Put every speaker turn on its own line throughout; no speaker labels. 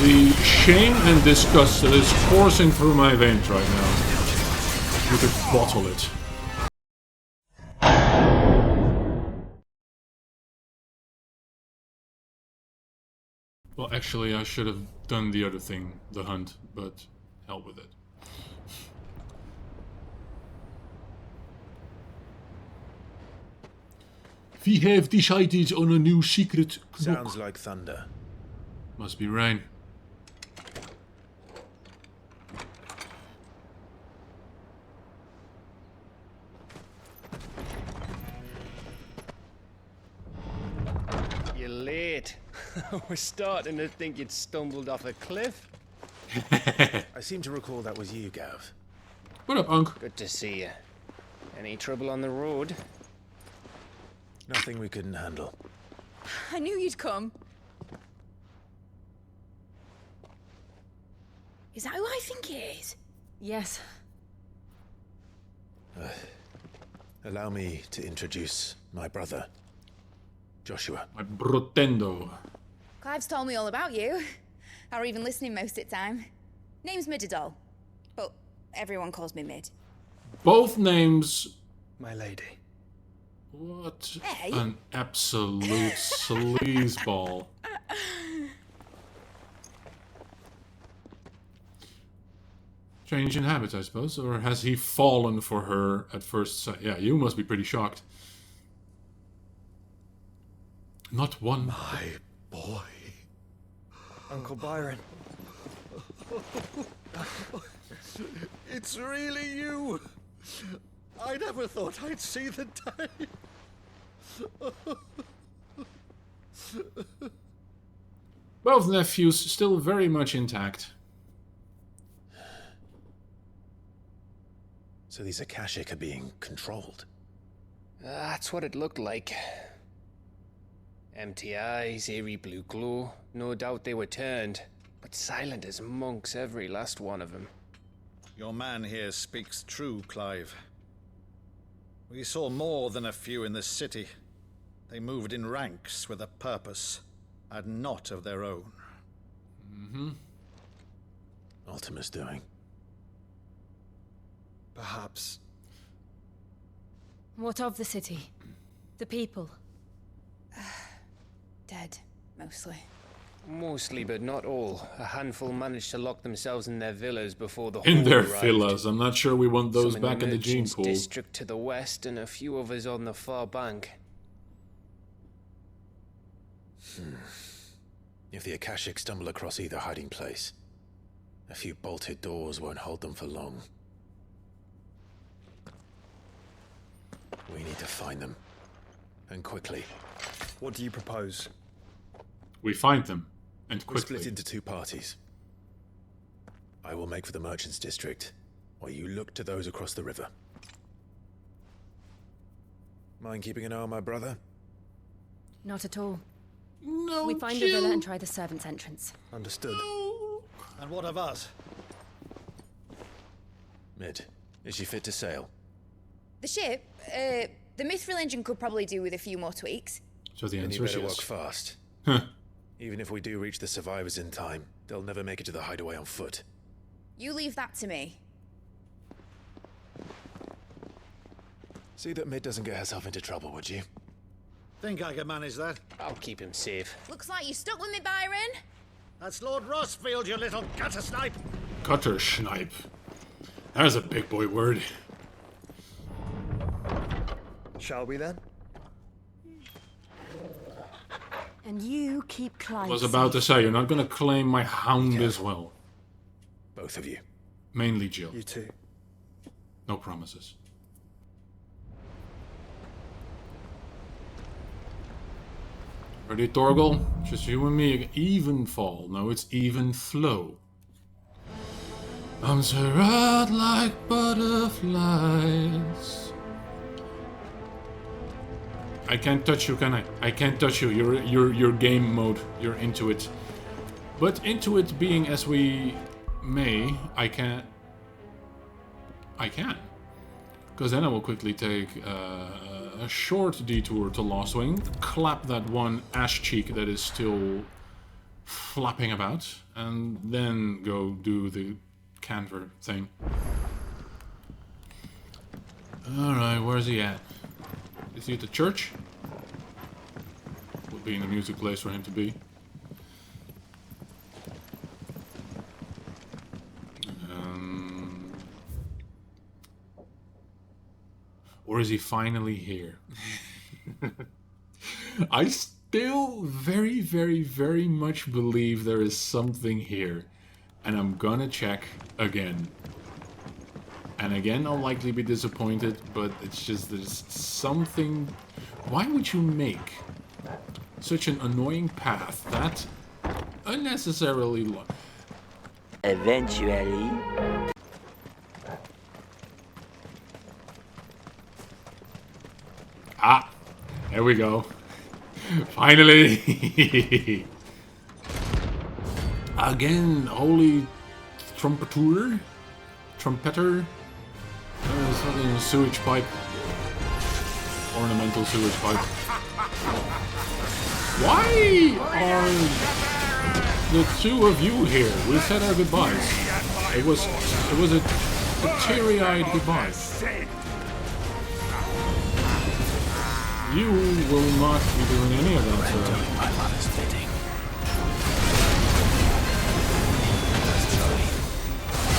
The shame and disgust that is coursing through my veins right now. You could bottle it. Well, actually, I should have done the other thing, the hunt, but hell with it. We have decided on a new secret knock.
Sounds like thunder.
Must be rain.
You're late. We're starting to think you'd stumbled off a cliff.
I seem to recall that was you, Gav.
What up, Unc?
Good to see you. Any trouble on the road?
Nothing we couldn't handle.
I knew you'd come. Is that who I think it is? Yes.
Allow me to introduce my brother, Joshua.
My brotendo.
Clive's told me all about you. Or even listening most of the time. Name's Midadol. But everyone calls me Mid.
Both names.
My lady.
What
Hey.
an absolute sleazeball. Change in habit, I suppose, or has he fallen for her at first sight? Yeah, you must be pretty shocked. Not one.
My boy.
Uncle Byron.
It's really you. I never thought I'd see the day.
Both nephews still very much intact.
So these Akashic are being controlled.
That's what it looked like. Empty eyes, eerie blue glow. No doubt they were turned, but silent as monks, every last one of them.
Your man here speaks true, Clive. We saw more than a few in this city. They moved in ranks with a purpose, and not of their own.
Mm-hmm.
Ultima's doing.
Perhaps.
What of the city? The people?
Dead, mostly.
Mostly, but not all. A handful managed to lock themselves in their villas before the
In
horde
their
arrived.
villas. I'm not sure we want those
Some
back in the gene
merchants'
pool.
district to the west, and a few others on the far bank.
If the Akashic stumble across either hiding place, a few bolted doors won't hold them for long. We need to find them. And quickly.
What do you propose?
We find them. And
We
quickly.
split into two parties. I will make for the merchants' district, while you look to those across the river. Mind keeping an eye on my brother?
Not at all.
No,
We find the villa and try the servants' entrance.
Understood.
And what of us?
Mid, is she fit to sail?
The ship, the Mithril engine could probably do with a few more tweaks.
So the
Then you
answer is
better
yes.
work fast.
Huh.
Even if we do reach the survivors in time, they'll never make it to the hideaway on foot.
You leave that to me.
See that Mid doesn't get herself into trouble, would you?
Think I can manage that?
I'll keep him safe.
Looks like you stuck with me, Byron.
That's Lord Rossfield, you little gutter snipe.
Cutter schnipe. That's a big boy word.
Shall we then?
And you keep Clive.
I was about to say, you're not gonna claim my hound as well.
Both of you.
Mainly Jill.
You too.
No promises. Ready, Torgal? Just you and me. Even fall. No, it's even flow. Arms are out like butterflies. I can't touch you, can I? I can't touch you. You're game mode. You're into it. But into it being as we may, I can. Because then I will quickly take a short detour to Lost Wing, clap that one ash cheek that is still flapping about, and then go do the canter thing. Alright, where's he at? Is he at the church? Would be in the music place for him to be. Or is he finally here? I still very, very, very much believe there is something here. And I'm gonna check again. And again, I'll likely be disappointed, but it's just there's something... Why would you make such an annoying path that unnecessarily long?
Eventually...
Ah, there we go. Finally! Again, holy trumpeter? Trumpeter? It's not in a sewage pipe. Ornamental sewage pipe. Why are the two of you here? We said our goodbyes. It was a teary-eyed goodbye. You will not be doing any of that, sir.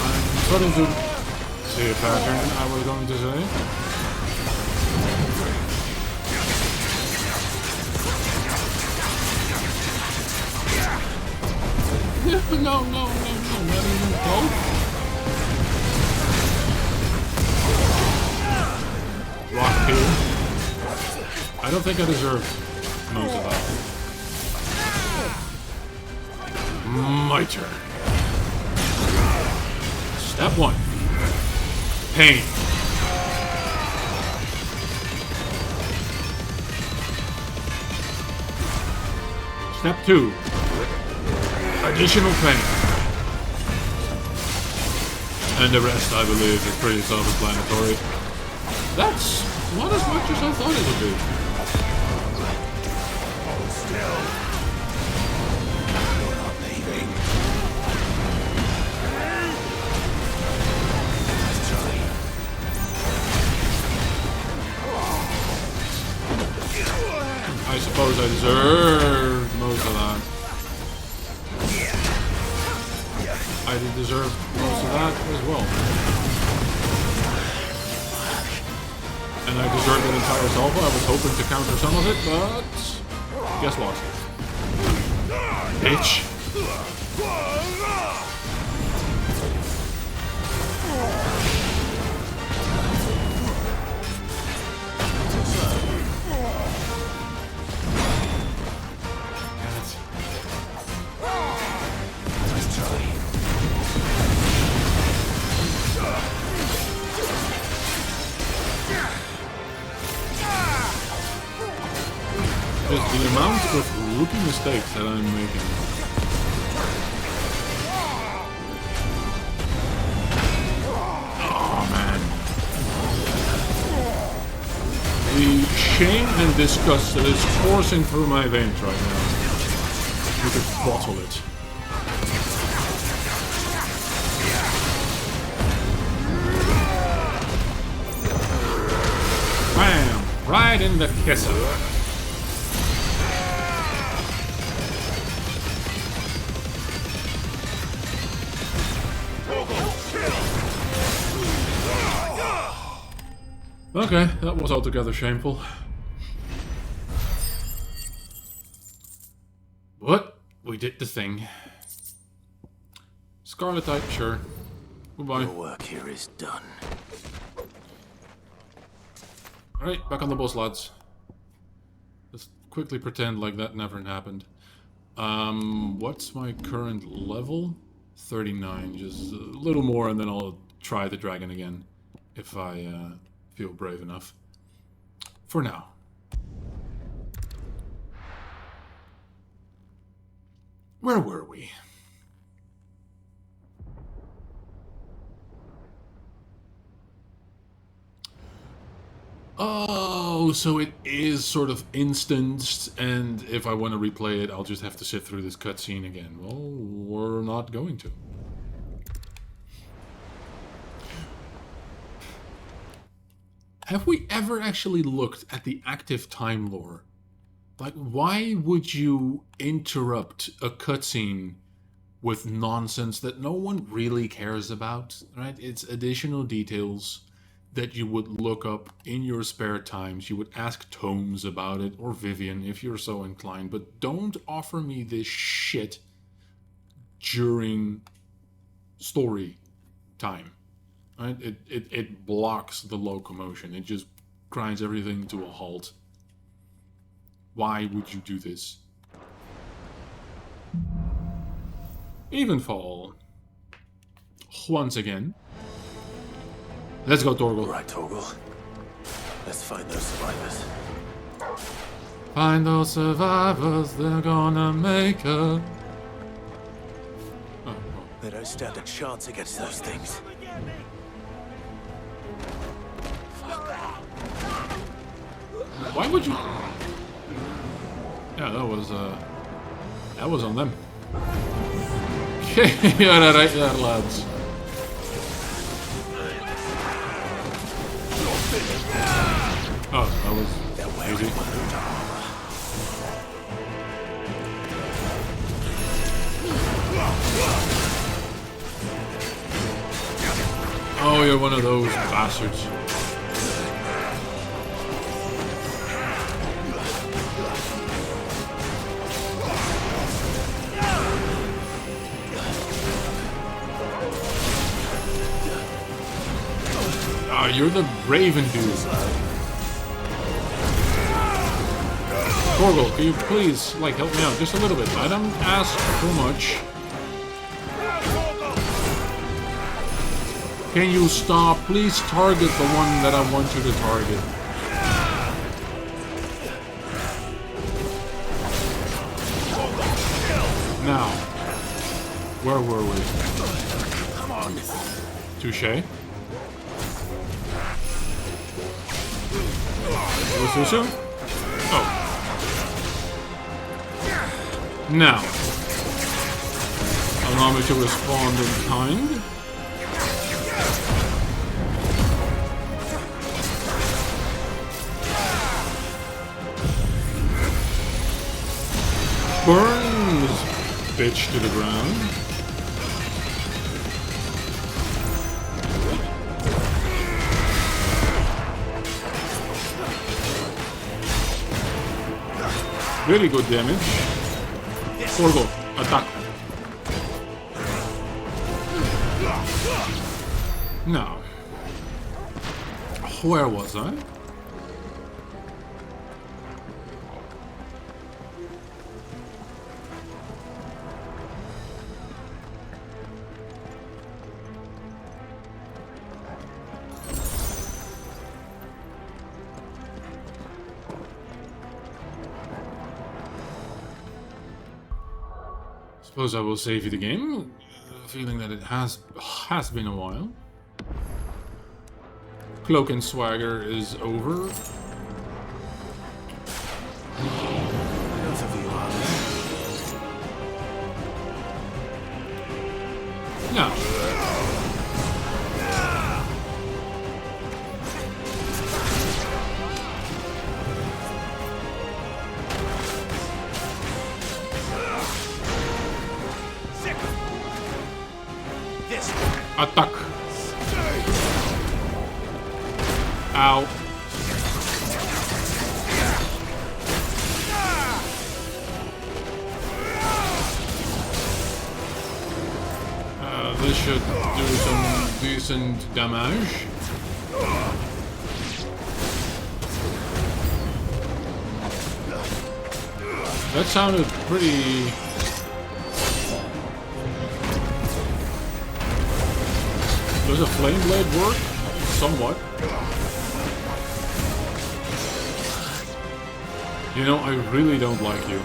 I'm starting to see a pattern, I was going to say. No, not even close. Rock here. I don't think I deserve most of that. My turn. Step 1. Pain. Step 2. Additional pain. And the rest, I believe, is pretty self-explanatory. That's not as much as I thought it would be. I suppose I deserve most of that. I did deserve most of that as well. And I deserved an entire salvo. I was hoping to counter some of it, but guess what? Bitch. Just the amount of rookie mistakes that I'm making. Oh man. The shame and disgust that is coursing through my veins right now. You could bottle it. Bam! Right in the kisser. Okay, that was altogether shameful. But we did the thing. Scarlet type, sure. Goodbye.
Your work here is done.
Alright, back on the bus, lads. Let's quickly pretend like that never happened. What's my current level? 39, just a little more and then I'll try the dragon again. If I feel brave enough. For now. Where were we? Oh, Oh, so it is sort of instanced, and if I want to replay it, I'll just have to sit through this cutscene again. Well, we're not going to. Have we ever actually looked at the active time lore? Like, why would you interrupt a cutscene with nonsense that no one really cares about, right? It's additional details that you would look up in your spare times. You would ask Tomes about it, or Vivian, if you're so inclined, but don't offer me this shit during story time. Right? It blocks the locomotion. It just grinds everything to a halt. Why would you do this? Evenfall. Once again. Let's go, Torgal.
Right, Torgal. Let's find those survivors.
Find those survivors, they're gonna make it. Oh.
They don't stand a chance against those things.
Why would you? Yeah, that was on them. Okay, yeah, right there, lads. Oh, that was easy. Oh, you're one of those bastards. Ah, you're the Raven dude. Torgal, can you please, like, help me out just a little bit? I don't ask too much. Can you stop? Please target the one that I want you to target. Now, where were we?
Come on.
Touché. It was too soon? Oh. Now, allow me to respond in kind. Burns, bitch, to the ground. Very good damage. Torgal, attack. Now, where was I? Suppose I will save you the game, feeling that it has been a while. Cloak and Swagger is over.
Enough of you are.
Now, attack. Ow. This should do some decent damage. That sounded pretty... Does a flame blade work? Somewhat. You know, I really don't like you.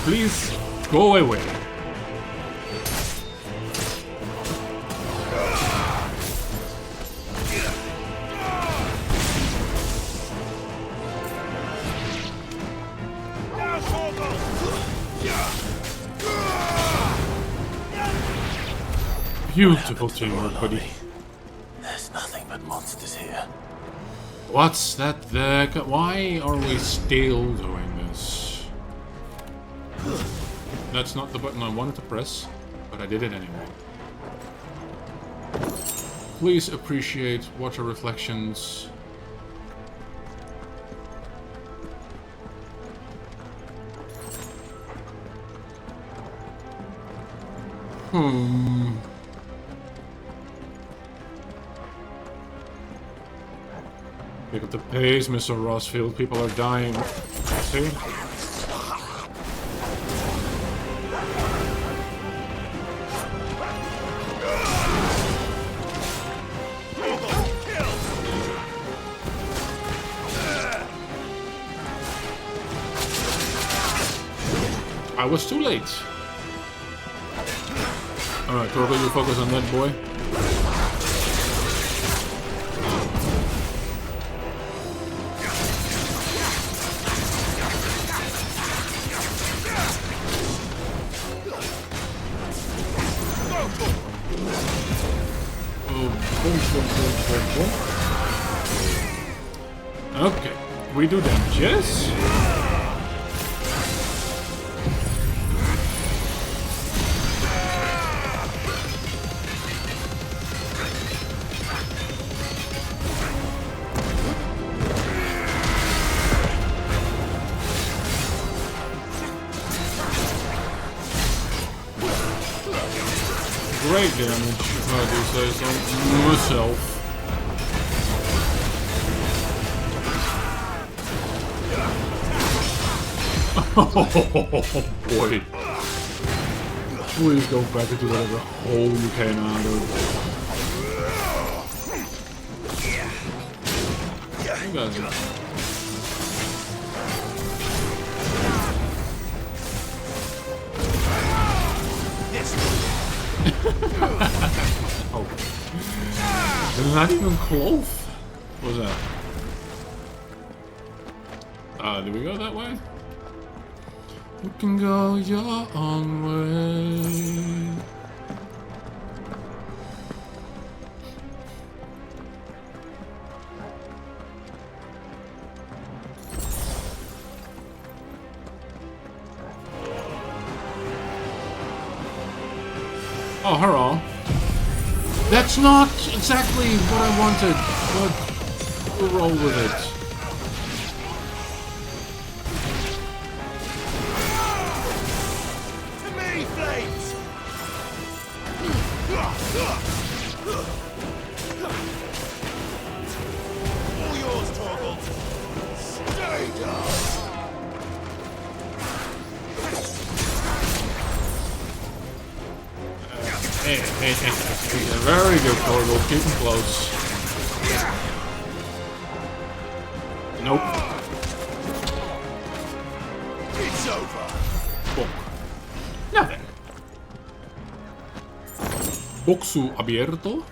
Please Go away. Beautiful teamwork, buddy.
There's nothing but monsters here.
What's that? Why are we still doing this? That's not the button I wanted to press, but I did it anyway. Please appreciate water reflections. Pick up the pace, Mr. Rossfield. People are dying. See? I was too late. Alright, Torgo, you focus on that boy. Okay, we do damage, yes? Great damage, if I do say so myself. Oh boy. Please go back into whatever hole you came out of. You guys are... Oh. Not even close. What was that? Do we go that way? You can go your own way. Oh, hurrah. That's not exactly what I wanted, but we'll roll with it.
To me, Flames! All yours, Torgal. Stay down!
Hey, very good, Torgal. Keep him close. Nope.
It's over.
Bok. Nothing. Boxu abierto.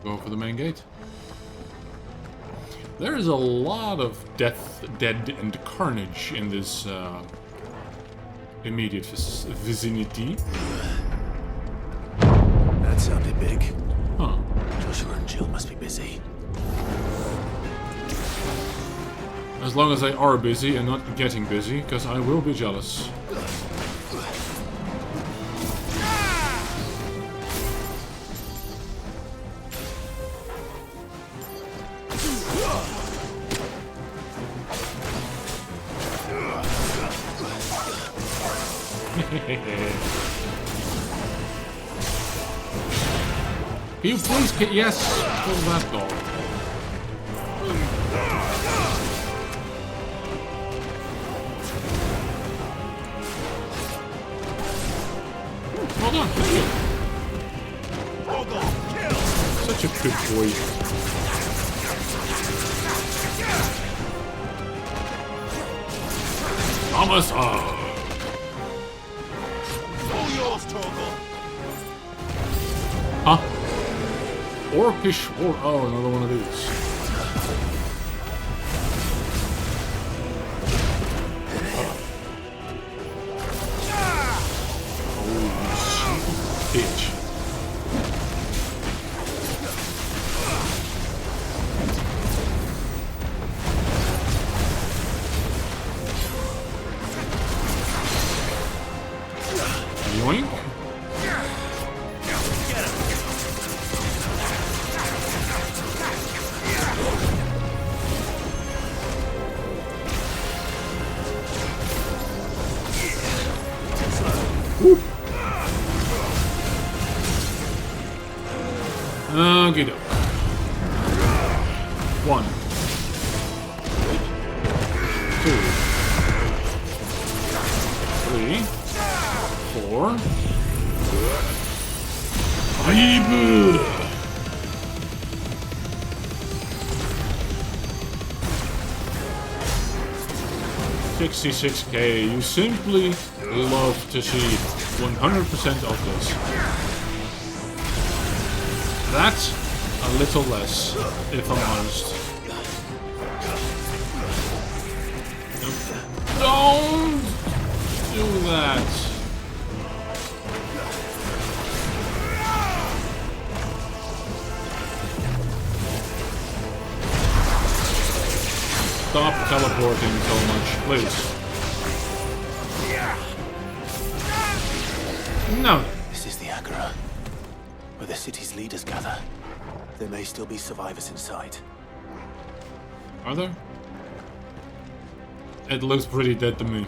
Go for the main gate. There is a lot of death, dead, and carnage in this immediate vicinity.
That sounded big.
Huh.
Joshua and Jill must be busy.
As long as they are busy and not getting busy, because I will be jealous. Can you please get yes, pull that dog. Hold on, thank you.
Torgal, kill!
Good boy. Thomas!
All yours, Torgal.
Huh? Orcish war. Oh, another one of these. Oh, bitch. Yoink. Okay, doke. 1, 2, 3, 4, 5. 66k. You simply love to see 100% of this. That's a little less, if I'm honest. Don't do that. Stop teleporting so much, please. No.
This is the Agora, where the city's leaders gather. There may still be survivors inside.
Are there? It looks pretty dead to me.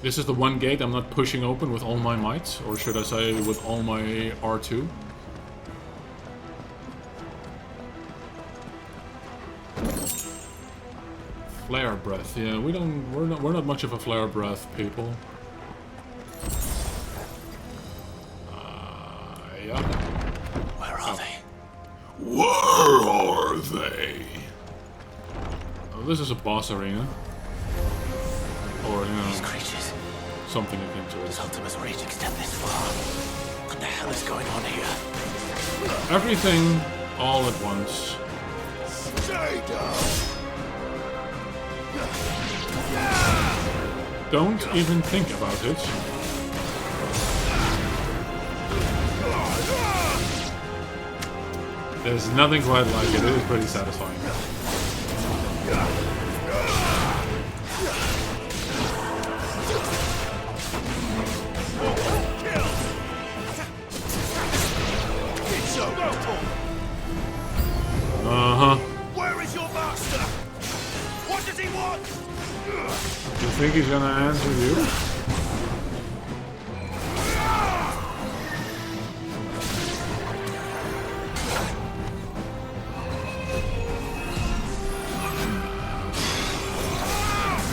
This is the one gate I'm not pushing open with all my might, or should I say with all my R2. Flare breath, yeah, we're not much of a flare breath people. Yeah.
Where are they?
Where are they? Oh, this is a boss arena. Or, you know,
These creatures.
something akin to
Does
it.
Ultima's rage extend this far? What the hell is going on here?
Everything all at once.
Stay down.
Don't even think about it. There's nothing quite like it. It is pretty satisfying. Uh-huh.
Where is your master? What does he want?
You think he's gonna answer you?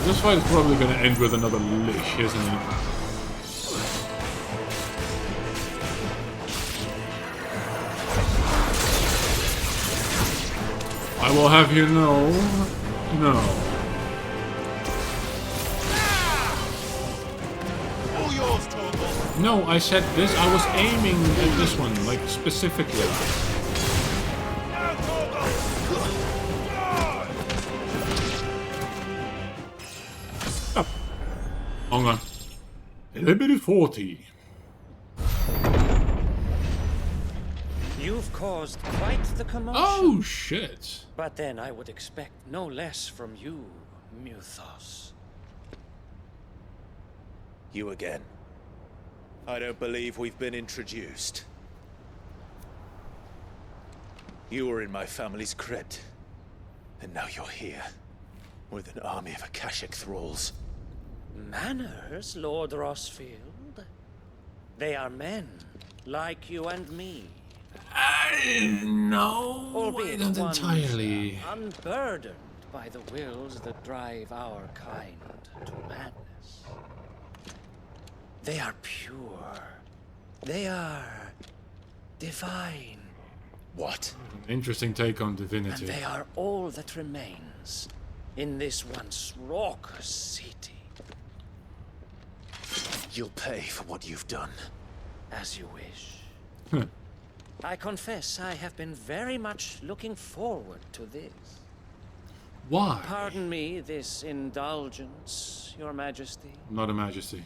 This fight is probably gonna end with another lick, isn't it? I will have you know, no.
All yours, Torgal.
No, I said this. I was aiming at this one, like specifically.
Now, Torgal.
Oh. Hang on. 11:40.
You've caused quite the commotion.
Oh shit.
But then I would expect no less from you, Muthos.
You again. I don't believe we've been introduced. You were in my family's crypt. And now you're here. With an army of Akashic thralls.
Manners, Lord Rossfield? They are men, like you and me.
No, I
Albeit
don't
ones,
entirely.
unburdened by the wills that drive our kind to madness. They are pure. They are divine.
What?
Interesting take on
And
divinity.
they are all that remains in this once raucous city.
You'll pay for what you've done.
As you wish. I confess I have been very much looking forward to this.
Why?
Pardon me this indulgence, Your Majesty.
Not a majesty.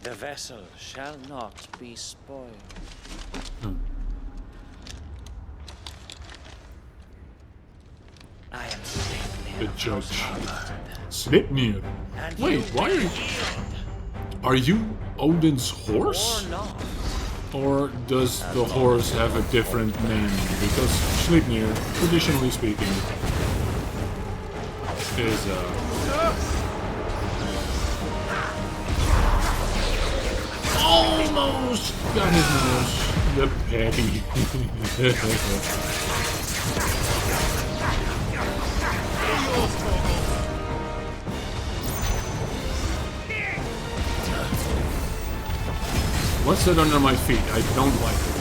The vessel shall not be spoiled. I am
The
Sleipnir
judge.
Tharmr,
Sleipnir.
and
Wait,
you
why are
will
you...
yield
Are you Odin's horse?
or not.
Or does the horse have a different name? Because Sleipnir, traditionally speaking, is almost got his nose. The petty. What's that under my feet? I don't like it.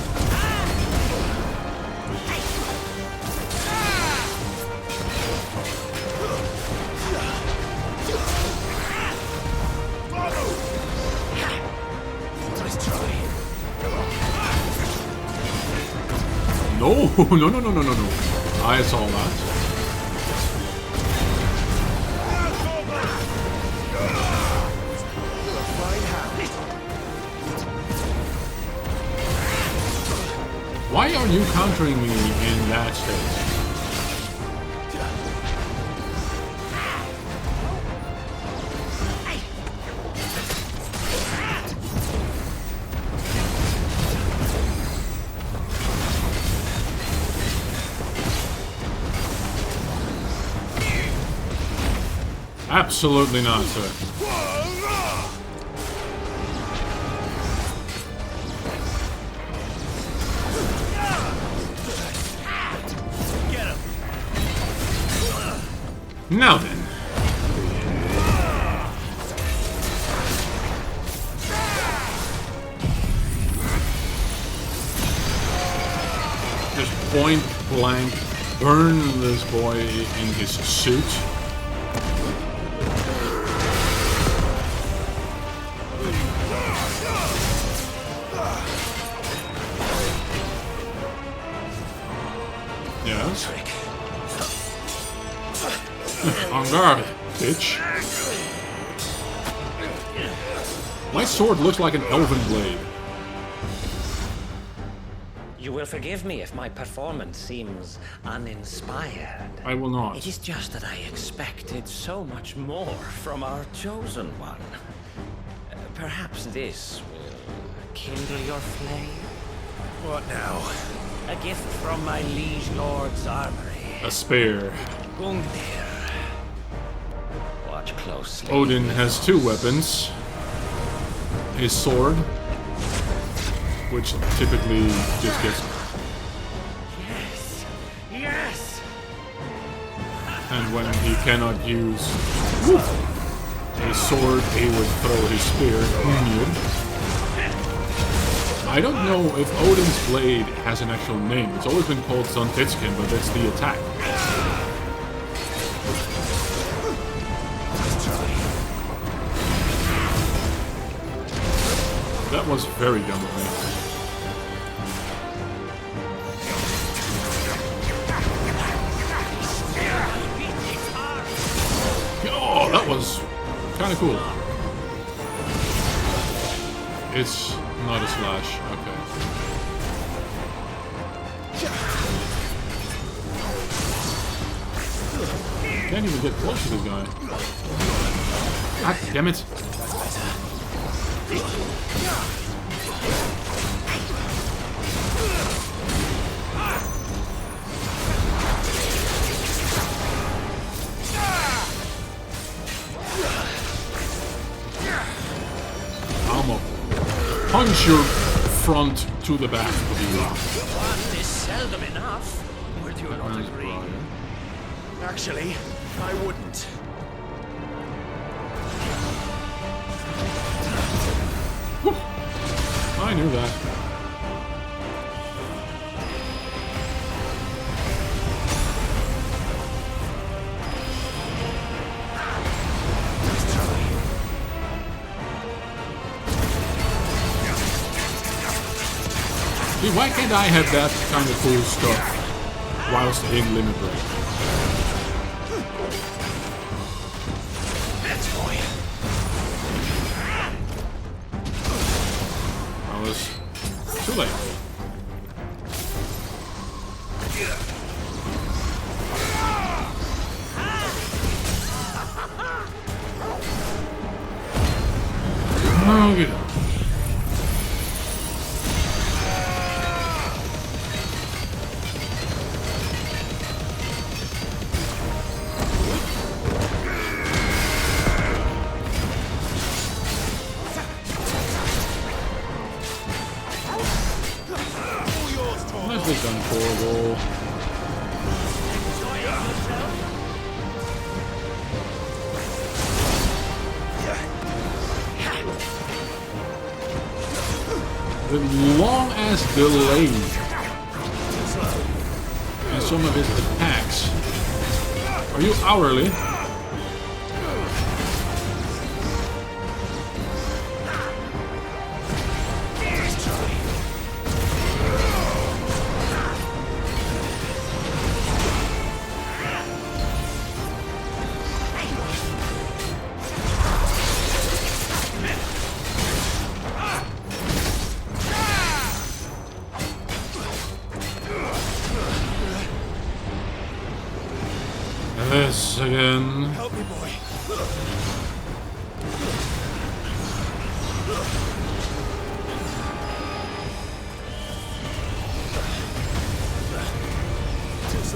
No, no. I saw that. Why are you countering me in that state? Absolutely not, sir. Now then. Just point blank burn this boy in his suit. Yes. On guard, bitch. My sword looks like an elven blade.
You will forgive me if my performance seems uninspired.
I will not.
It is just that I expected so much more from our chosen one. Perhaps this will kindle your flame?
What now?
A gift from my liege lord's armory.
A spear.
Gungnir. Watch closely.
Odin has two weapons. His sword, which typically just gets...
Yes! Yes!
And when he cannot use his sword, he would throw his spear. I don't know if Odin's blade has an actual name. It's always been called Suntitskin, but that's the attack. That was very dumb of me. Oh, that was kind of cool. It's not a slash. Okay. Can't even get close to this guy. God damn it. I'm gonna punch your front to the back of you.
One is seldom enough. Would you not agree?
Actually, I wouldn't.
I knew that. See, why can't I have that kind of cool stuff whilst in limit break? I was too late. Oh, get up. Nicely done, Corvo. The long ass delay in some of his attacks. Are you hourly? Yes, again.
Help me, boy.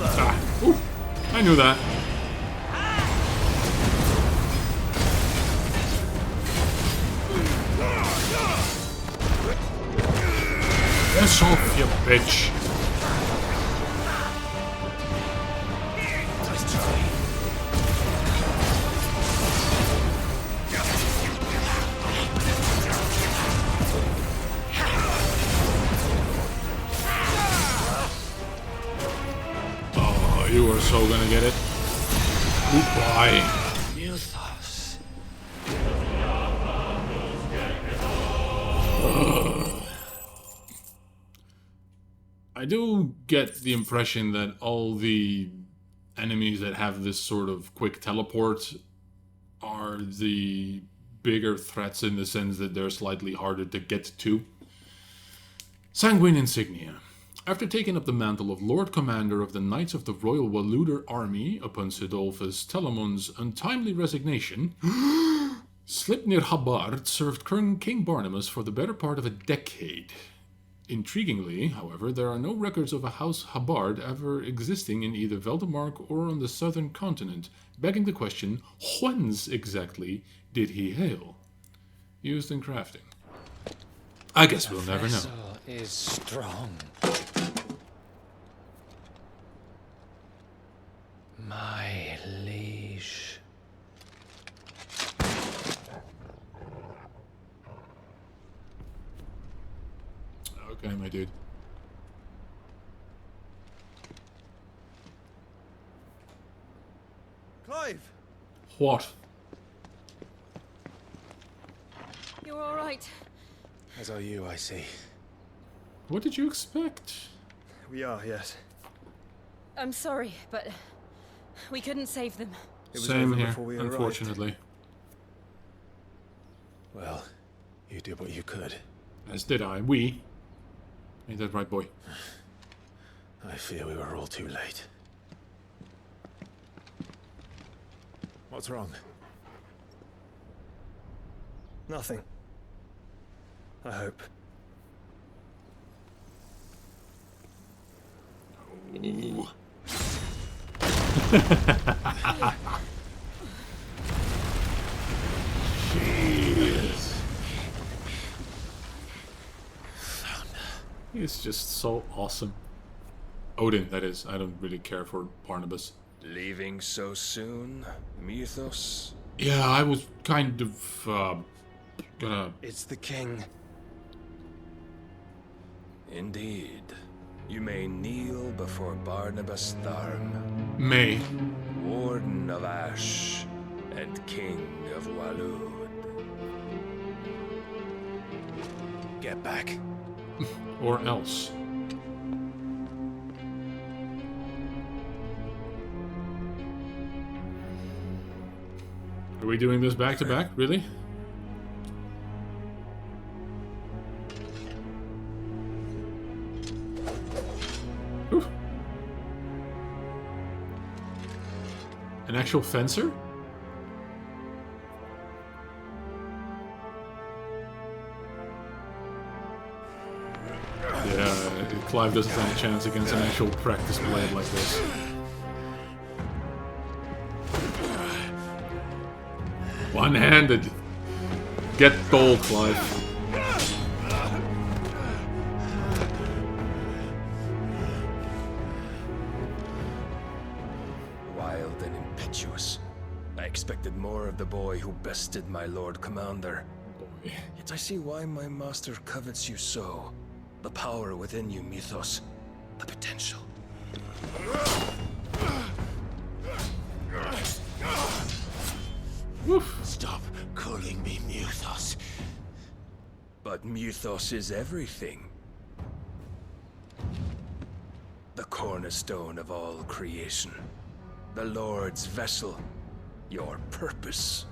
Ah, ooh, I knew that. Piss off, you bitch. Oh, you are so gonna get it. Goodbye.
Mythos.
I do get the impression that all the enemies that have this sort of quick teleport are the bigger threats in the sense that they're slightly harder to get to. Sanguine Insignia. After taking up the mantle of Lord Commander of the Knights of the Royal Waluder Army upon Sidolphus Telamon's untimely resignation, Slipnir Habard served King Barnabas for the better part of a decade. Intriguingly, however, there are no records of a House Habard ever existing in either Veldemark or on the southern continent, begging the question, whence exactly did he hail? Used in crafting. I guess we'll never know.
Is strong. My liege.
Okay, my dude.
Clive!
What?
You're all right.
As are you, I see.
What did you expect?
We are, yes.
I'm sorry, but we couldn't save them.
It was
Same
over
here,
before we arrived.
unfortunately.
Well, you did what you could.
As did I. We. Ain't that right, boy?
I fear we were all too late. What's wrong?
Nothing. I hope.
Ooh. Jeez. He's just so awesome. Odin, that is. I don't really care for Barnabas.
Leaving so soon, Mythos?
Yeah, I was kind of, gonna...
It's the king. Indeed. You may kneel before Barnabas Tharmr,
May.
Warden of Ash and King of Walud.
Get back.
Or else. Are we doing this back to back? Really? Oof. An actual fencer? Yeah, Clive doesn't stand a chance against an actual practice blade like this. One-handed. Get gold, Clive.
Wild and impetuous. I expected more of the boy who bested my Lord Commander.
Boy.
Yet I see why my master covets you so. The power within you, Mythos. The potential.
Woof.
Stop calling me Mythos.
But Mythos is everything. The cornerstone of all creation. The Lord's vessel. Your purpose.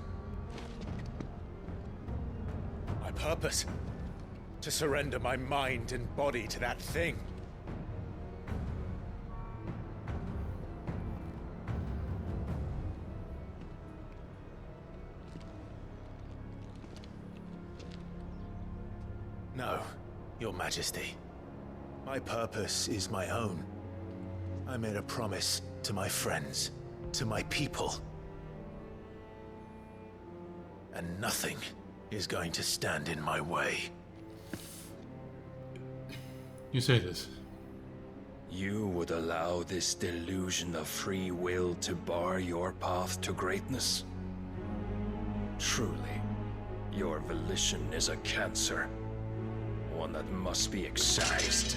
My purpose? To surrender my mind and body to that thing. No, Your Majesty. My purpose is my own. I made a promise to my friends, to my people. And nothing is going to stand in my way.
You say this.
You would allow this delusion of free will to bar your path to greatness? Truly, your volition is a cancer. One that must be excised.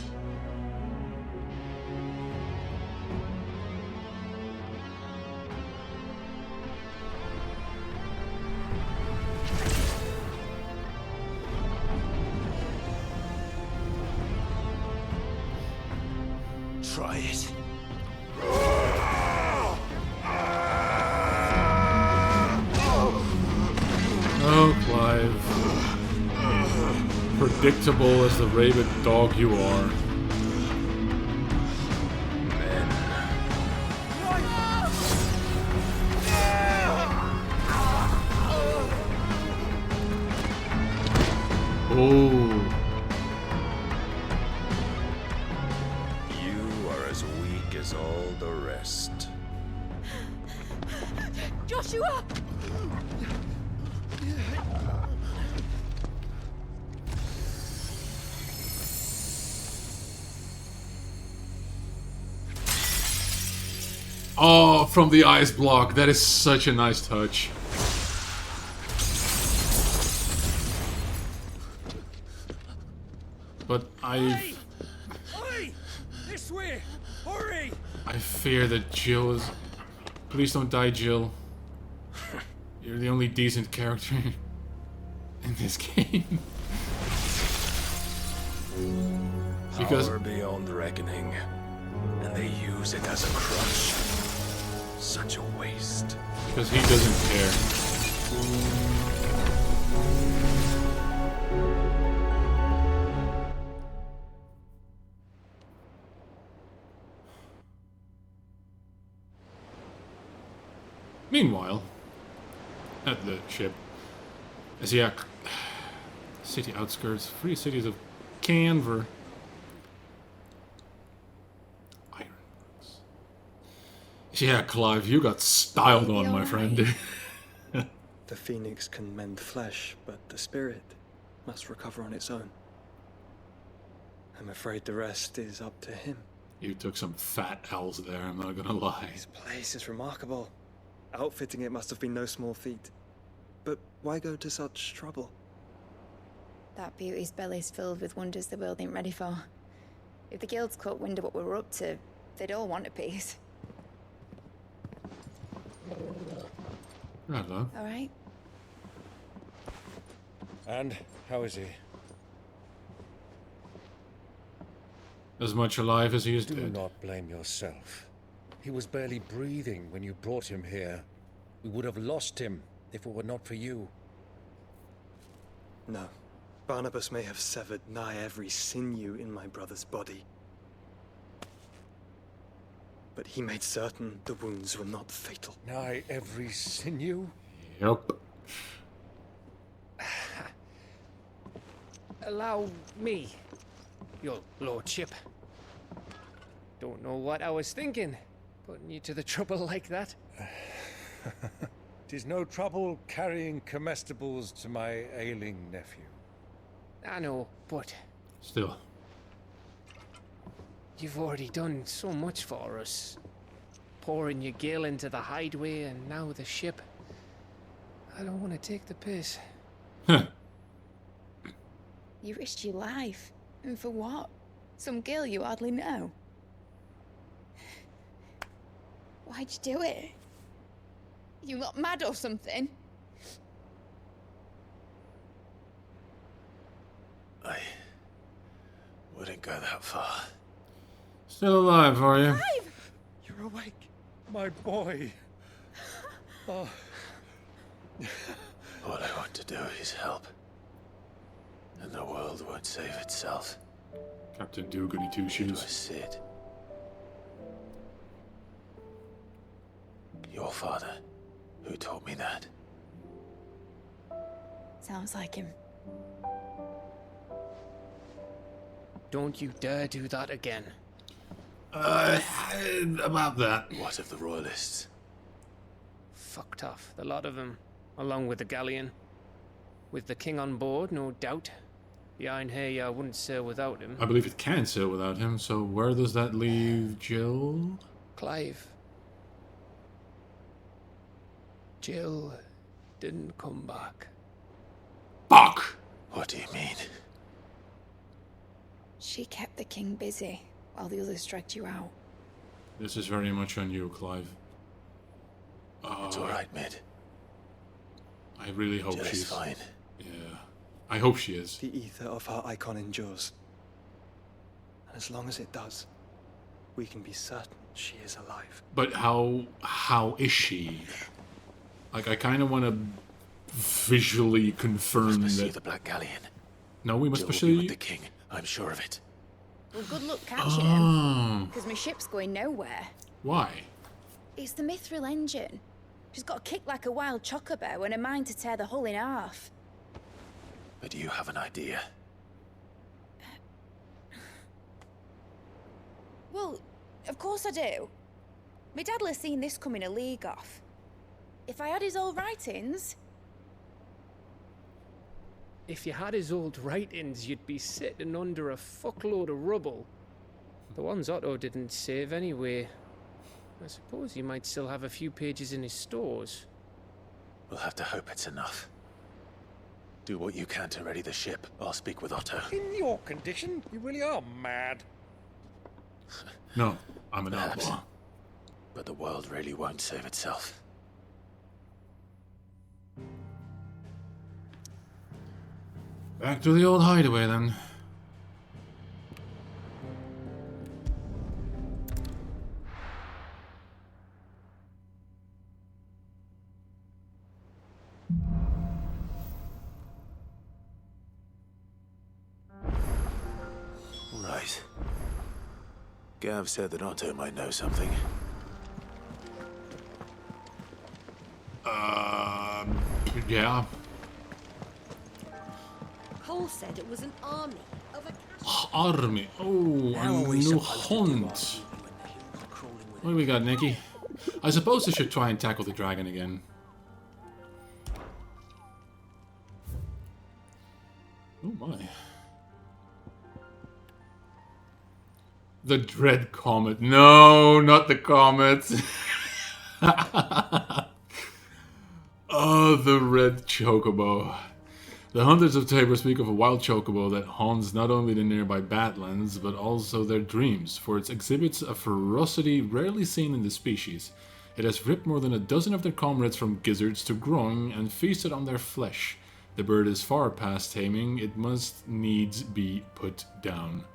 Try it.
Oh, Clive. Predictable as the rabid dog you are. Oh.
You are as weak as all the rest.
Joshua!
Oh, from the ice block. That is such a nice touch. But
Oi! This way! Hurry!
I fear that Jill is... Please don't die, Jill. You're the only decent character in this game. Because...
Power beyond reckoning. And they use it as a crutch. Such a waste.
Because he doesn't care. Meanwhile, at the ship, as the city outskirts, free cities of Canver. Ironworks. Yeah, Clive, you got styled on, my friend.
The phoenix can mend flesh, but the spirit must recover on its own. I'm afraid the rest is up to him.
You took some fat L's there, I'm not gonna lie.
This place is remarkable. Outfitting it must have been no small feat. But why go to such trouble?
That beauty's belly's filled with wonders the world ain't ready for. If the guilds caught wind of what we were up to, they'd all want a piece.
Hello.
All right.
And how is he?
As much alive as he is
Do
dead.
not blame yourself. He was barely breathing when you brought him here. We would have lost him if it were not for you.
No. Barnabas may have severed nigh every sinew in my brother's body. But he made certain the wounds were not fatal.
Nigh every sinew?
Yep.
Allow me, your lordship. Don't know what I was thinking, putting you to the trouble like that.
'Tis no trouble carrying comestibles to my ailing nephew.
I know, but
Still.
you've already done so much for us. Pouring your gil into the hideaway and now the ship. I don't want to take the piss.
You risked your life. And for what? Some girl you hardly know. Why'd you do it? You not mad or something?
I wouldn't go that far.
Still alive, are you?
You're awake, my boy. Oh.
All I want to do is help. And the world won't save itself.
Captain Do-Goody Two-Shoes.
It was Sid. Your father, who taught me that.
Sounds like him.
Don't you dare do that again.
About that.
What of the royalists?
Fucked off, the lot of them, along with the galleon. With the king on board, no doubt. Behind here, I wouldn't sail without him.
I believe it can sail without him, so where does that leave Jill?
Clive. Jill didn't come back.
Fuck!
What do you mean?
She kept the king busy while the others dragged you out.
This is very much on you, Clive.
It's alright, Mid.
I really hope
Jill is
she's
fine.
Yeah. I hope she is.
The ether of her icon endures. And as long as it does, we can be certain she is alive.
But how is she? Like, I kind of want to visually confirm
Pursue
that.
the Black Galleon.
No, we must
Jill will be
pursue
with the king. I'm sure of it.
Well, good luck catching him.
Oh,
Because my ship's going nowhere.
why?
It's the mithril engine. She's got a kick like a wild chocobo and a mind to tear the hull in half.
But do you have an idea?
Well, of course I do. My dad'll have seen this coming a league off. If I had his old writings...
If you had his old writings, you'd be sitting under a fuckload of rubble. The ones Otto didn't save anyway. I suppose he might still have a few pages in his stores.
We'll have to hope it's enough. Do what you can to ready the ship. I'll speak with Otto.
In your condition, you really are mad.
No, I'm an
Perhaps.
outlaw.
But the world really won't save itself.
Back to the old hideaway then.
Right. Gav said that Otto might know something.
Yeah.
Cole said it was an army of a
Army. Oh, a new hunt. What do we got, Nikki? I suppose I should try and tackle the dragon again. Oh my. The Dread Comet. No, not the comet. Oh, the red chocobo. The hunters of Tabor speak of a wild chocobo that haunts not only the nearby Badlands, but also their dreams, for it exhibits a ferocity rarely seen in the species. It has ripped more than a dozen of their comrades from gizzards to groin and feasted on their flesh. The bird is far past taming, it must needs be put down.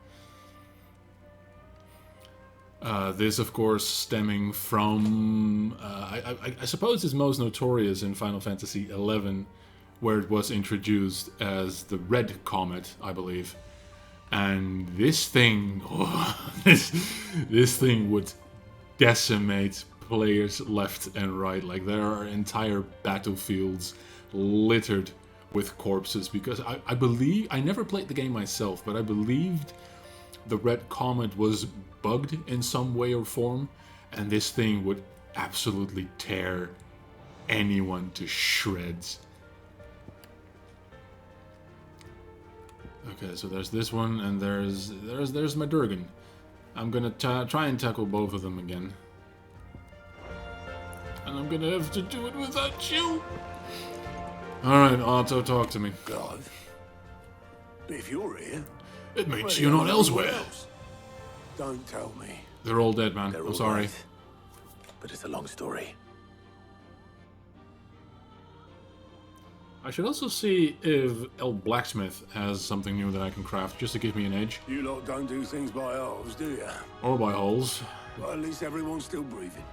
This, of course, stemming from, I suppose it's most notorious in Final Fantasy XI, where it was introduced as the Red Comet, I believe. And this thing, this thing would decimate players left and right. Like, there are entire battlefields littered with corpses, because I believe, I never played the game myself, but I believed the Red Comet was bugged in some way or form, and this thing would absolutely tear anyone to shreds. Okay, so there's this one, and there's my Durgan. I'm gonna try and tackle both of them again. And I'm gonna have to do it without you! Alright, Otto, talk to me.
God. But if you're here...
It means you're not elsewhere.
Don't tell me.
They're all dead, man. I'm sorry.
Right. But it's a long story.
I should also see if El Blacksmith has something new that I can craft, just to give me an edge.
You lot don't do things by halves, do you?
Or by holes.
Well, at least everyone's still breathing.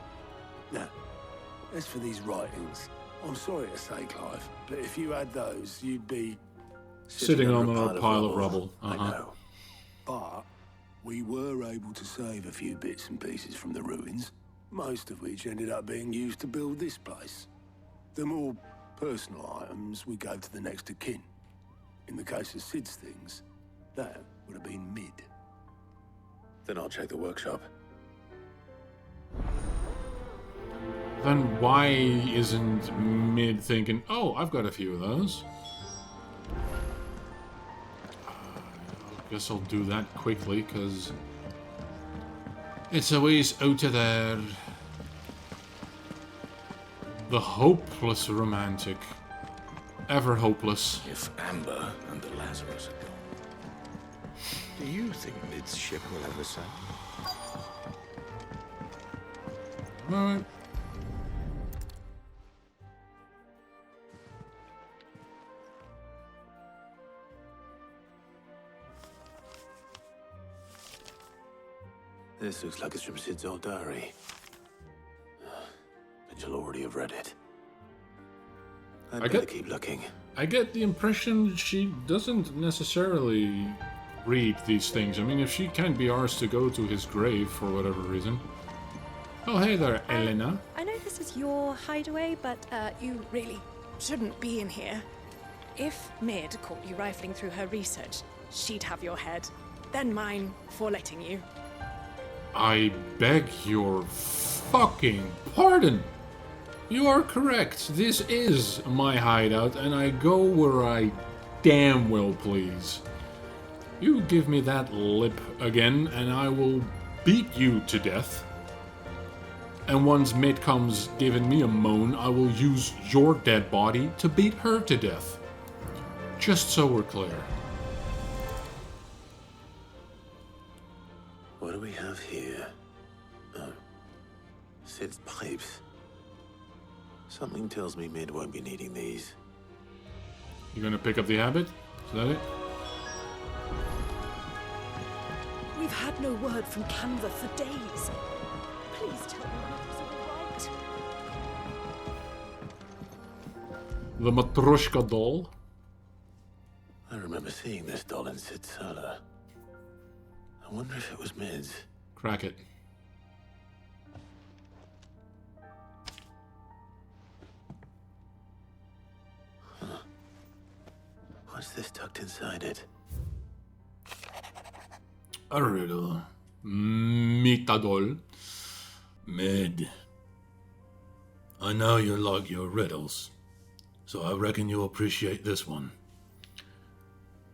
Now, as for these writings, I'm sorry to say, Clive, but if you had those, you'd be...
Sitting on a pile of rubble.
I know. But we were able to save a few bits and pieces from the ruins, most of which ended up being used to build this place. The more personal items we gave to the next of kin. In the case of Sid's things, that would have been mid.
Then I'll check the workshop.
Then why isn't Mid thinking, oh, I've got a few of those? I guess I'll do that quickly, because it's always out of there. The hopeless romantic. Ever hopeless.
If Amber and the Lazarus are gone, do you think Mid's ship will ever sail?
Alright.
This looks like it's from Sid's old diary. But you'll already have read it. I'd better keep looking.
I get the impression she doesn't necessarily read these things. I mean, if she can't be arsed to go to his grave for whatever reason. Oh, hey there, Elena.
I know this is your hideaway, but you really shouldn't be in here. If Mid caught you rifling through her research, she'd have your head, then mine for letting you.
I beg your fucking pardon. You are correct. This is my hideout, and I go where I damn well please. You give me that lip again, and I will beat you to death. And once Mid comes giving me a moan, I will use your dead body to beat her to death. Just so we're clear.
What do we have here? Oh. Sid's pipes. Something tells me Mid won't be needing these.
You gonna pick up the habit? Is that it?
We've had no word from Canva for days. Please tell me when it is all right.
The Matryoshka doll.
I remember seeing this doll in Sid's cellar. I wonder if it was Mid's.
Crack it.
Huh. What's this tucked inside it?
A riddle. Mitadol. Mid. I know you like your riddles, so I reckon you'll appreciate this one.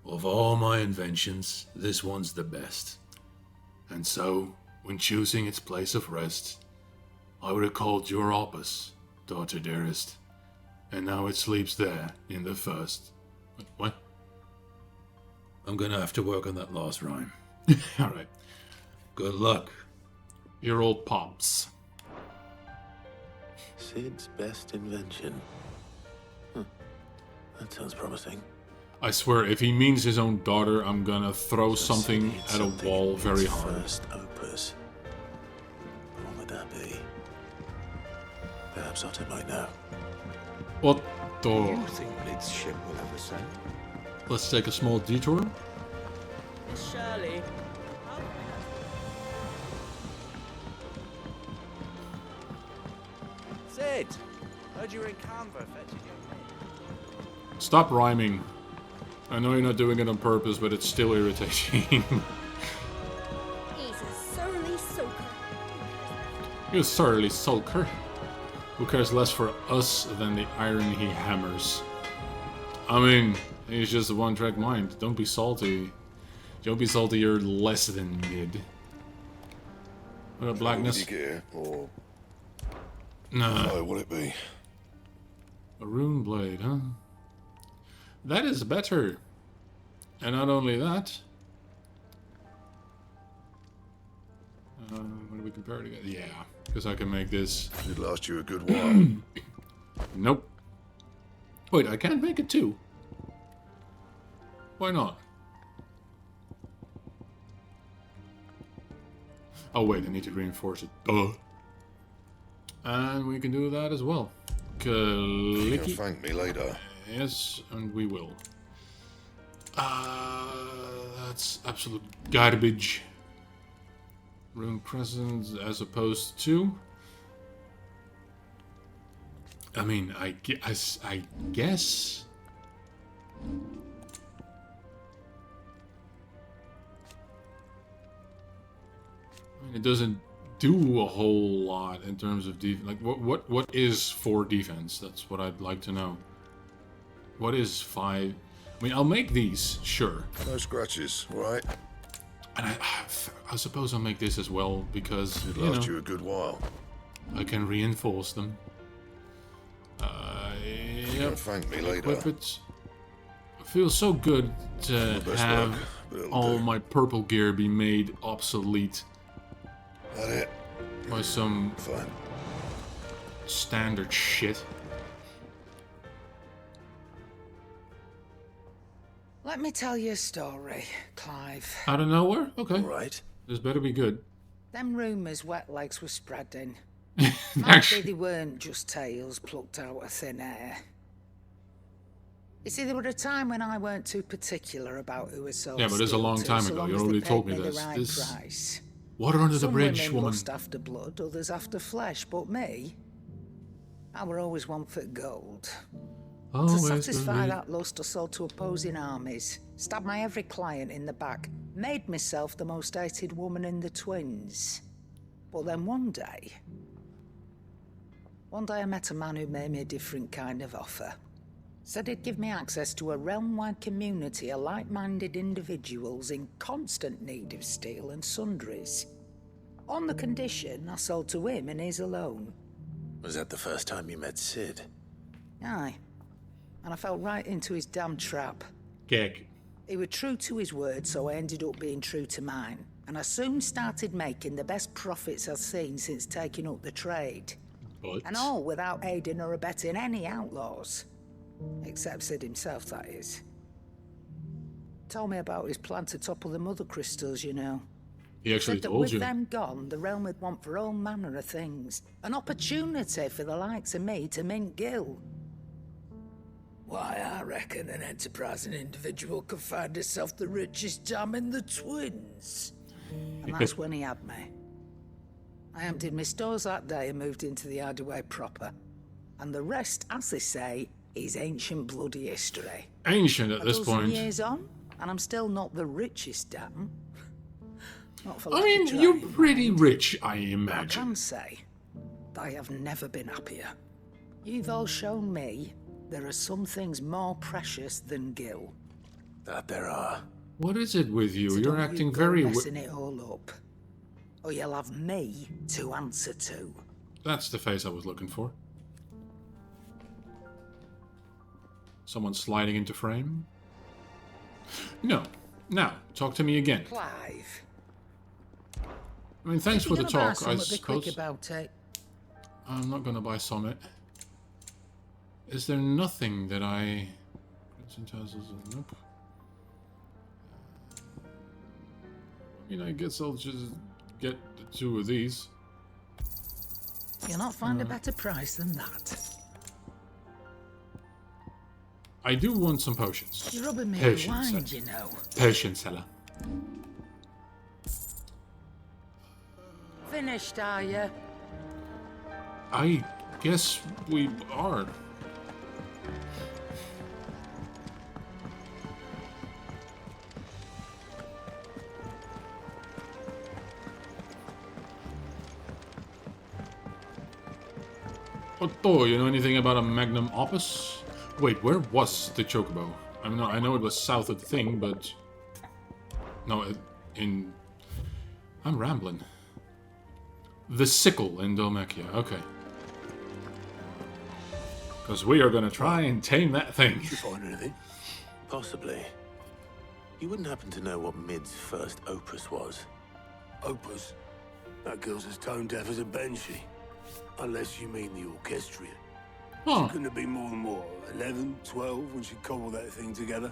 Of all my inventions, this one's the best. And so, when choosing its place of rest, I recalled your opus, daughter dearest, and now it sleeps there in the first. What? I'm gonna have to work on that last rhyme. Alright. Good luck. Your old pops.
Sid's best invention. Huh. That sounds promising.
I swear, if he means his own daughter, I'm gonna throw something at a wall very hard.
First opus. that be? Perhaps Otto might know.
What
Do
the?
you think Lid's ship will ever sail?
Let's take a small detour.
Miss Shirley.
Sid! Heard you were in Canva fetching your
Stop rhyming. I know you're not doing it on purpose, but it's still irritating.
He's a surly soaker.
You surly sulker. Who cares less for us than the iron he hammers? I mean, he's just a one-track mind. Don't be salty. Don't be salty, you're less than mid. What a blackness.
Gear, or
Nah.
how will it be?
A rune blade, huh? That is better. And not only that... when do we compare it together? Yeah, because I can make this...
It last you a good while.
Nope. Wait, I can't make it too. Why not? Oh wait, I need to reinforce it. Duh. And we can do that as well.
You'll
Clicky.
thank me later.
Yes, and we will. That's absolute garbage. Rune presence as opposed to... I mean, I guess... I mean, it doesn't do a whole lot in terms of defense. Like, what is 4 defense? That's what I'd like to know. What is 5? I mean, I'll make these, sure.
No scratches, right?
And I suppose I'll make this as well, because,
It last you a good while.
I can reinforce them.
You'll thank me later.
Equip it. It feels so good to have
luck, but it'll
all
do.
my purple gear be made obsolete
That it?
by some
Fine.
standard shit.
Let me tell you a story, Clive.
Out of nowhere? Okay.
Right.
This better be good.
Them rumours wet legs were spreading. Might be they weren't just tales plucked out of thin air. You see, there were a time when I weren't too particular about who was sold.
Yeah, but it's a long time ago. You already told me
the
this.
right
This
price.
water under the
Some
bridge,
women
woman.
lust after blood, others after flesh, but me, I were always one for gold. To
Always
satisfy
believe.
that lust, I sold to opposing armies, stabbed my every client in the back, made myself the most hated woman in the twins. But then one day I met a man who made me a different kind of offer. Said he'd give me access to a realm-wide community of like-minded individuals in constant need of steel and sundries. On the condition I sold to him and his alone.
Was that the first time you met Sid?
Aye. And I fell right into his damn trap.
Gag.
He was true to his word, so I ended up being true to mine. And I soon started making the best profits I've seen since taking up the trade.
But...
And all without aiding or abetting any outlaws. Except Sid himself, that is. Told me about his plan to topple the mother crystals, you know.
He actually
Said that
told
with
you.
them gone, the realm would want for all manner of things. An opportunity for the likes of me to mint gil. Why, I reckon an enterprising individual could find himself the richest dam in the twins. And that's when he had me. I emptied my stores that day and moved into the hideaway proper. And the rest, as they say, is ancient bloody history.
Ancient at this
A dozen
point.
years on, and I'm still not the richest dam. Not for
I
lack
mean,
of
you're
trying.
pretty rich, I
I
imagine.
can say that I have never been happier. You've all shown me there are some things more precious than gil.
That there are.
What is it with you?
So
You're
don't
acting
go
very...
messing it all up, or you'll have me to answer to.
That's the face I was looking for. Someone sliding into frame? No. Now, talk to me again.
Clive.
I mean, thanks for the talk, I
Be quick
suppose.
about it.
I'm not gonna buy Summit. Is there nothing that I... Nope. I mean, I guess I'll just get the 2 of these.
You'll not find a better price than that.
I do want some potions.
You're rubbing me
Potions,
blind,
sir.
you know.
Potion seller.
Finished, are you?
I guess we are. Otto, you know anything about a magnum opus? Wait, where was the chocobo? I know it was south of the thing, but... No, I'm rambling. The sickle in Dhalmekia, okay. Because we are going to try and tame that thing.
Did you find anything?
Possibly. You wouldn't happen to know what Mid's first opus was?
Opus? That girl's as tone deaf as a banshee. Unless you mean the orchestrion.
Huh.
She couldn't have been more than, what, 11, 12 when she cobbled that thing together?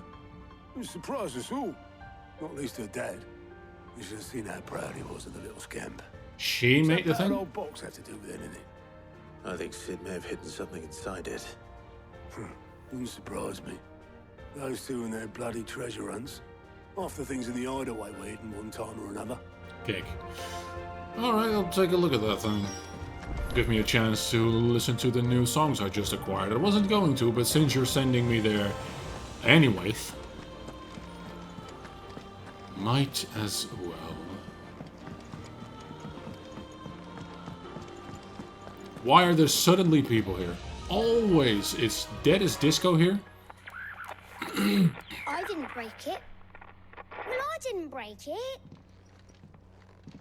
It surprised us all. Not least her dad. You should have seen how proud he was of the little scamp.
She made the
What's that
thing?
old box have to do with anything?
I think Sid may have hidden something inside it.
Wouldn't surprise me. Those two and their bloody treasure hunts. Half the things in the hideaway were hidden one time or another.
Cake. Alright, I'll take a look at that thing. Give me a chance to listen to the new songs I just acquired. I wasn't going to, but since you're sending me there anyway, might as well. Why are there suddenly people here? Always. It's dead as disco here.
I didn't break it. Well, I didn't break it.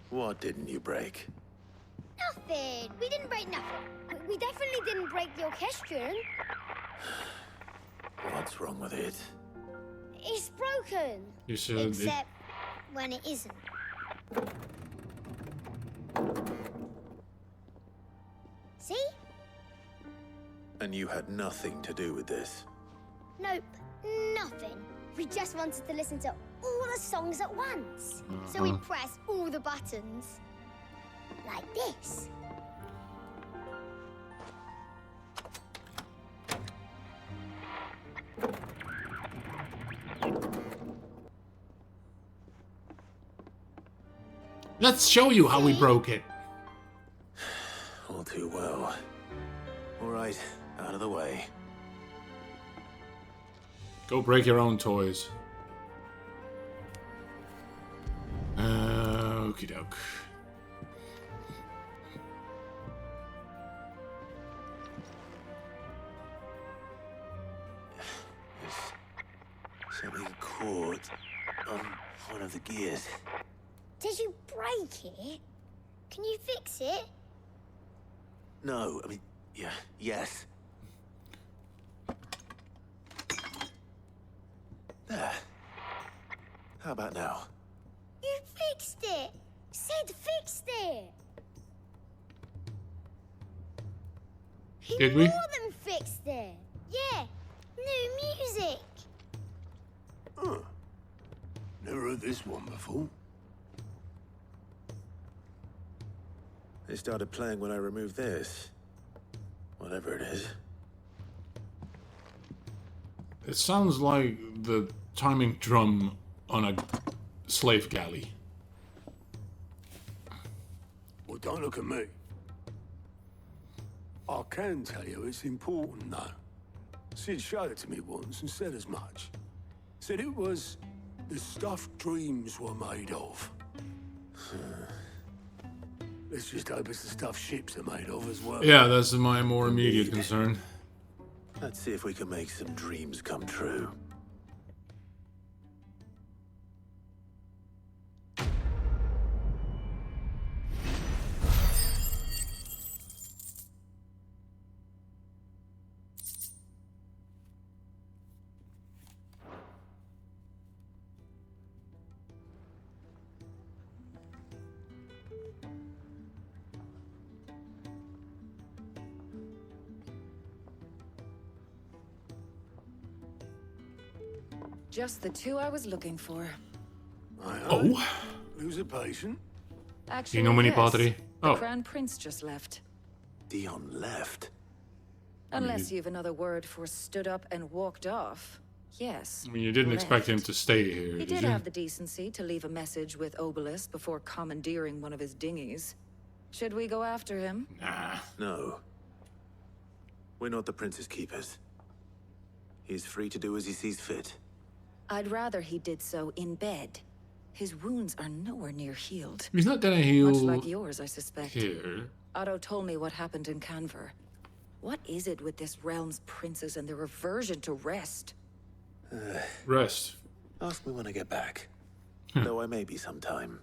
What didn't you break?
Nothing. We didn't break nothing. We definitely didn't break the orchestrion.
What's wrong with it?
It's broken.
You said
Except when it isn't. See?
And you had nothing to do with this?
Nope. Nothing. We just wanted to listen to all the songs at once. So we pressed all the buttons. Like this.
Let's show you how we broke it.
All too well. All right, out of the way.
Go break your own toys. Okie doke.
There's something caught on one of the gears.
Did you break it? Can you fix it?
No, I mean, yes. There. How about now?
You fixed it! Sid fixed it! He
Did we?
more than fixed it! Yeah, new music!
Huh. Never heard this one before.
They started playing when I removed this. Whatever it is.
It sounds like the timing drum on a slave galley.
Well, don't look at me. I can tell you it's important, though. Sid showed it to me once and said as much. Said it was the stuff dreams were made of. Let's just hope it's the stuff ships are made of as well.
Yeah, that's my more immediate concern.
Let's see if we can make some dreams come true.
Just the two I was looking for.
Oh.
Who's a patient?
Actually,
You know many
yes.
Pt.32?
The
Oh.
Crown Prince just left.
Dion left.
Unless you've another word for stood up and walked off. Yes.
I mean, you didn't expect him
left.
to stay here,
He
did
did
you?
have the decency to leave a message with Obelisk before commandeering one of his dinghies. Should we go after him?
Nah.
No. We're not the Prince's keepers. He's free to do as he sees fit.
I'd rather he did so in bed. His wounds are nowhere near healed.
He's not gonna heal
Much like yours, I suspect.
here.
Otto told me what happened in Canver. What is it with this realm's princes and their aversion to rest?
Rest.
Ask me when I get back. Though I may be sometime.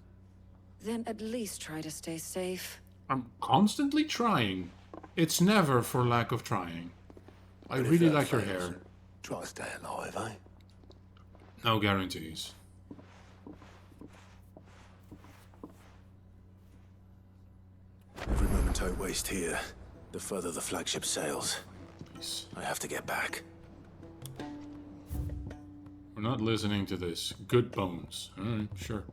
Then at least try to stay safe.
I'm constantly trying. It's never for lack of trying. I really like your hair.
Try to stay alive, eh?
No guarantees.
Every moment I waste here, the further the flagship sails. I have to get back.
We're not listening to this. Good bones. Alright, sure.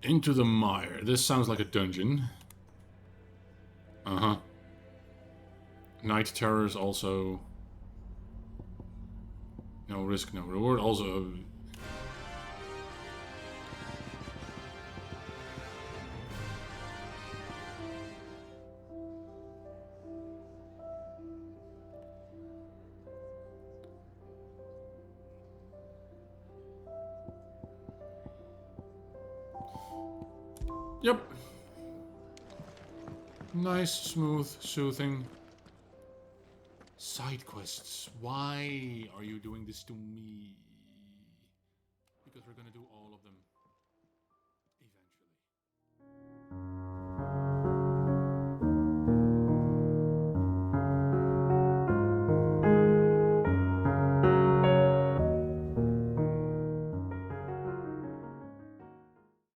Into the mire. This sounds like a dungeon. Uh-huh. Night terrors also. No risk, no reward. Also. Yep. Nice, smooth, soothing. Side quests. Why are you doing this to me? Because we're gonna do all of them.